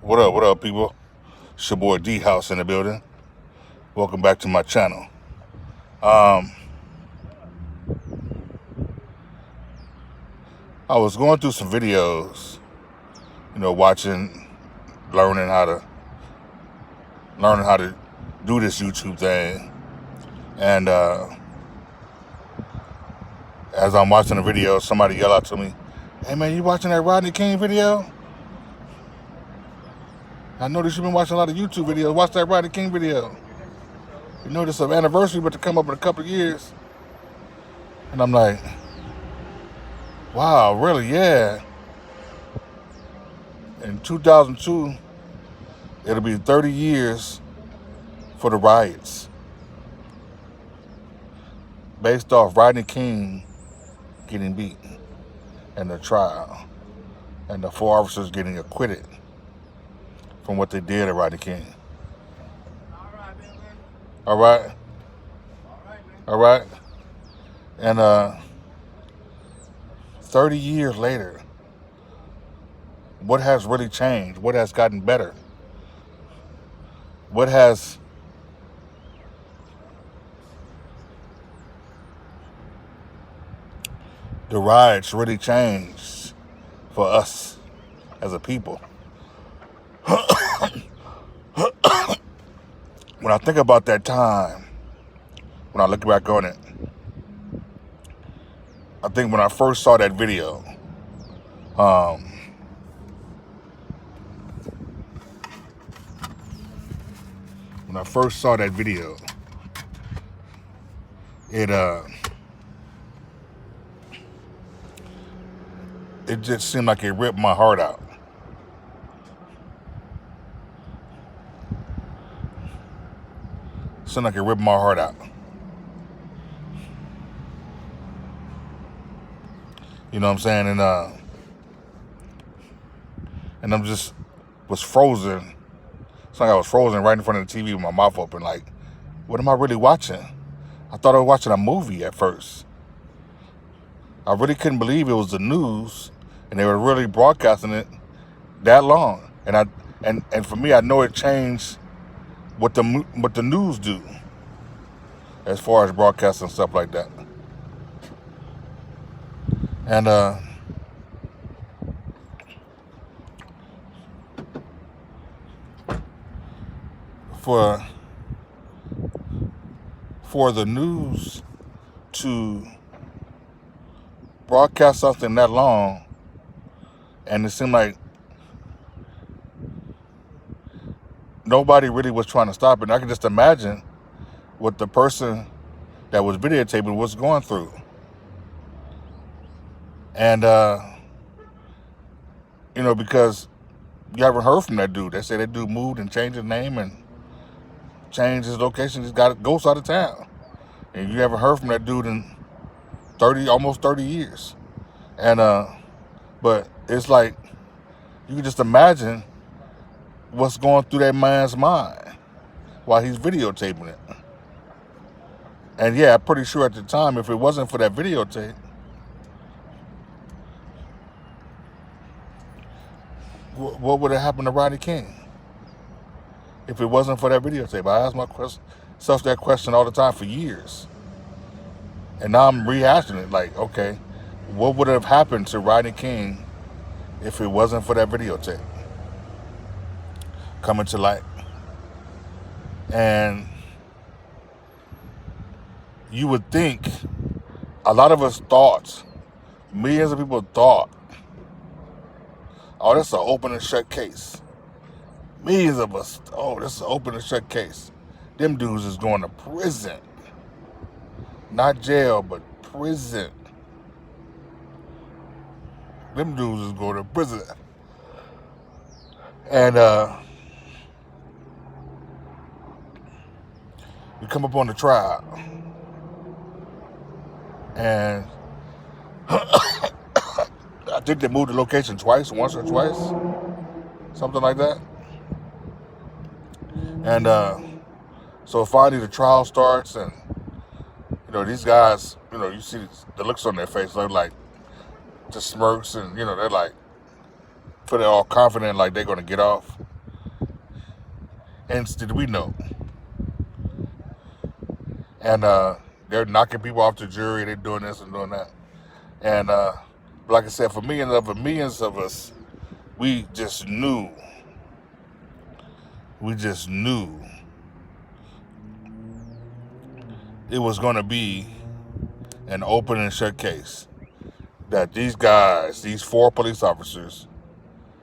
What up, people? It's your boy D House in the building. Welcome back to my channel. Um, I was going through some videos, watching, learning how to do this YouTube thing, and as I'm watching the video, somebody yelled out to me, "Hey man, you watching that Rodney King video? I noticed you've been watching a lot of YouTube videos. Watch that Rodney King video. You know this is an anniversary about to come up in a couple of years." And I'm like, wow, really? Yeah. In 2002, it'll be 30 years for the riots, based off Rodney King getting beat and the trial, and the 4 officers getting acquitted from what they did at Rodney King. All right. All right. And 30 years later, what has really changed? What has gotten better? What has the riots really changed for us as a people? When I think about that time, when I look back on it, I think when I first saw that video, it just seemed like it ripped my heart out. Seemed like it ripped my heart out. You know what I'm saying? And I'm just was frozen. It's like I was frozen right in front of the TV with my mouth open. Like, what am I really watching? I thought I was watching a movie at first. I really couldn't believe it was the news, and they were really broadcasting it that long. And for me, I know it changed what the news do as far as broadcasting stuff like that. And for the news to broadcast something that long, and it seemed like nobody really was trying to stop it. And I can just imagine what the person that was videotaping was going through. And because you haven't heard from that dude. They say that dude moved and changed his name and changed his location. He's got ghosts out of town, and you haven't heard from that dude in almost 30 years. And but it's like you can just imagine what's going through that man's mind while he's videotaping it. And yeah, I'm pretty sure at the time, if it wasn't for that videotape, what would have happened to Rodney King? If it wasn't for that videotape, I ask myself that question all the time for years. And now I'm rehashing it like, okay, what would have happened to Rodney King if it wasn't for that videotape coming to light? And you would think, a lot of us thought, millions of people thought, oh, this is an open and shut case. Millions of us, oh, this is an open and shut case. Them dudes is going to prison. Not jail, but prison. Them dudes is going to prison. And we come up on the trial. And I think they moved the location once or twice. Something like that. And so finally the trial starts, and these guys, you see the looks on their face, they're like just smirks, and they're like feeling all confident, like they're gonna get off. incident we know. And they're knocking people off the jury. They're doing this and doing that. And like I said, for millions of us, we just knew it was going to be an open and shut case. That these guys, these 4 police officers,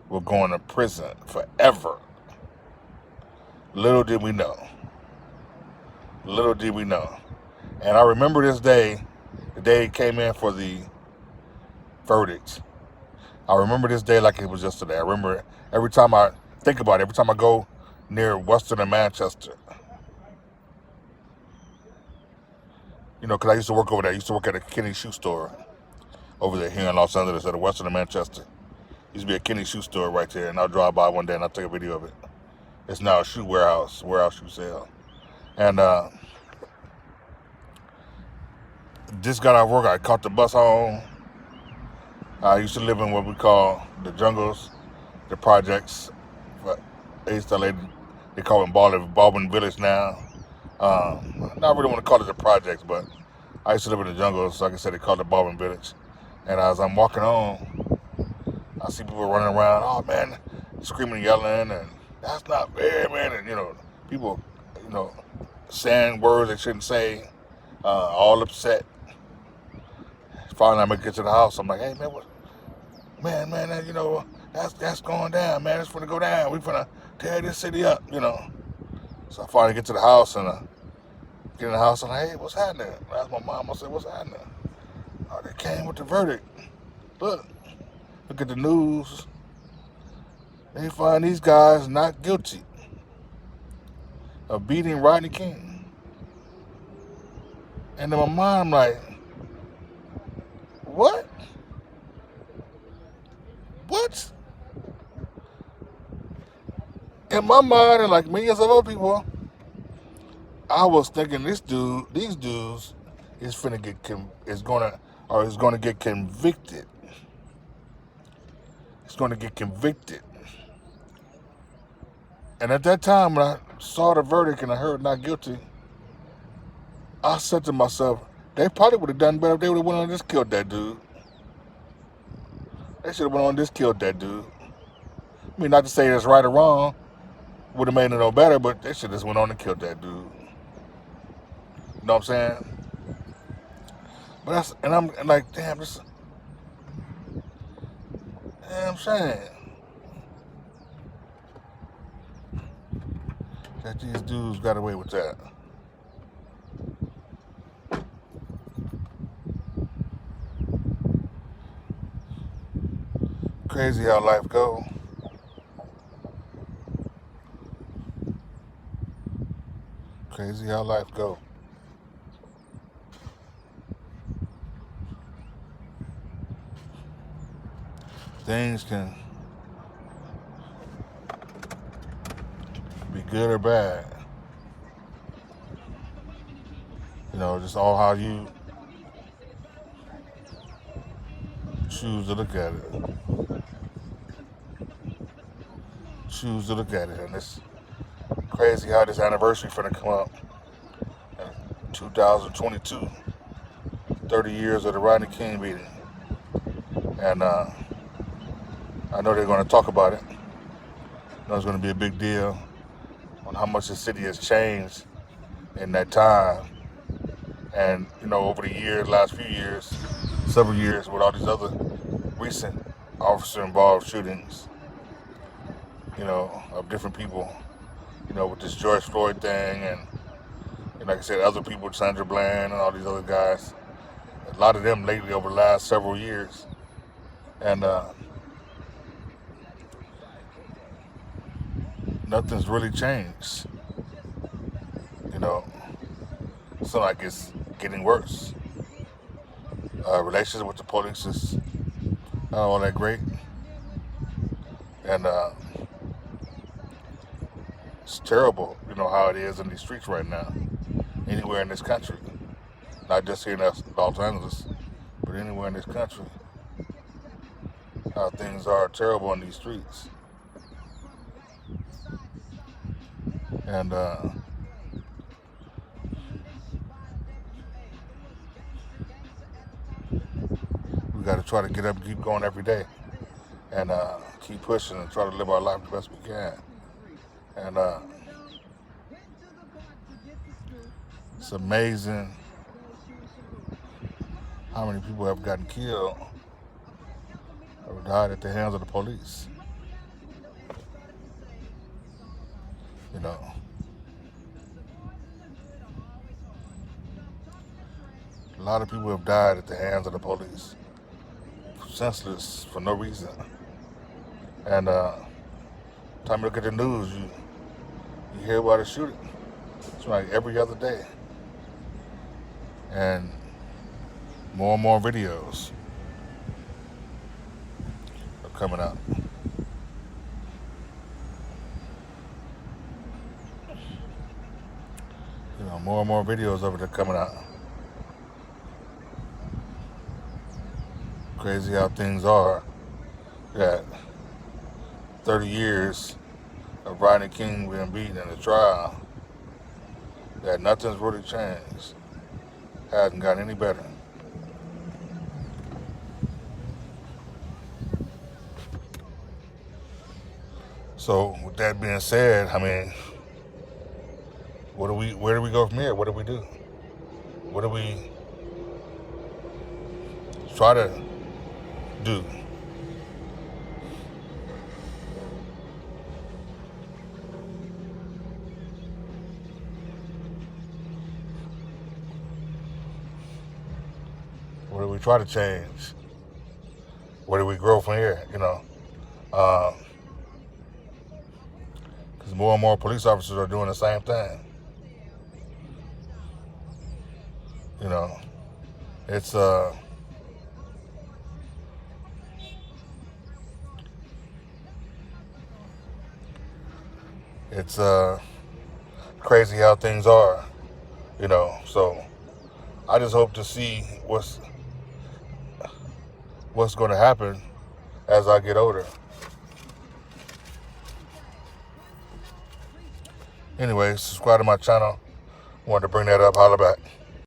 were going to prison forever. Little did we know. Little did we know. And I remember this day, the day it came in for the verdict. I remember this day like it was yesterday. I remember every time I think about it, every time I go near Western and Manchester. You know, because I used to work over there. I used to work at a Kenny shoe store over there here in Los Angeles at a Western and Manchester. Used to be a Kenny shoe store right there, and I'll drive by one day and I'll take a video of it. It's now a shoe warehouse shoe sale. And just got out of work. I caught the bus home. I used to live in what we call the jungles, the projects. But they call it Baldwin Village now. Not really want to call it the projects, but I used to live in the jungles. Like I said, they call it Baldwin Village. And as I'm walking home, I see people running around. Oh man, screaming and yelling, and that's not fair, man. And people, saying words they shouldn't say, all upset. Finally, I make it to the house. I'm like, hey man, that's going down, man. It's gonna go down. We finna tear this city up, So I finally get to the house and get in the house and I'm like, hey, what's happening? I asked my mom. I said, what's happening? Oh, they came with the verdict. Look at the news. They find these guys not guilty of beating Rodney King. And in my mind, I'm like, what? What? In my mind, and like millions of other people, I was thinking these dudes is gonna get convicted. It's gonna get convicted. And at that time, when I saw the verdict and I heard not guilty, I said to myself, they probably would have done better if they would have went on and just killed that dude. They should have went on and just killed that dude. I mean, not to say that's right or wrong, would have made it no better, but they should have just went on and killed that dude. You know what I'm saying? But I'm like, damn, this. Yeah, I'm saying that these dudes got away with that. Crazy how life go. Crazy how life go. Things can be good or bad. Just all how you choose to look at it. And it's crazy how this anniversary finna come up in 2022. 30 years of the Rodney King beating. And I know they're going to talk about it. I know it's going to be a big deal on how much the city has changed in that time. And, over the years, last few years, several years, with all these other recent officer-involved shootings, of different people, with this George Floyd thing and like I said, other people, Sandra Bland and all these other guys. A lot of them lately over the last several years. And nothing's really changed. It's like it's getting worse. Relationship with the police is not all that great. And it's terrible, how it is in these streets right now. Anywhere in this country. Not just here in Los Angeles, but anywhere in this country. How things are terrible in these streets. And we got to try to get up and keep going every day, and keep pushing and try to live our life the best we can. And it's amazing how many people have gotten killed or died at the hands of the police. You know, a lot of people have died at the hands of the police, senseless for no reason. And time you look at the news, you hear about a shooting. It's like every other day, and more videos are coming out. You know, more and more videos of it are coming out. Crazy how things are. That 30 years of Rodney King being beaten in a trial, that nothing's really changed. Hasn't gotten any better. So with that being said, I mean, where do we go from here? What do we do? What do we try to do? What do we try to change? Where do we grow from here? You know, because more and more police officers are doing the same thing. You know, it's crazy how things are. You know, so I just hope to see what's going to happen as I get older. Anyway, subscribe to my channel. Wanted to bring that up. Holla back.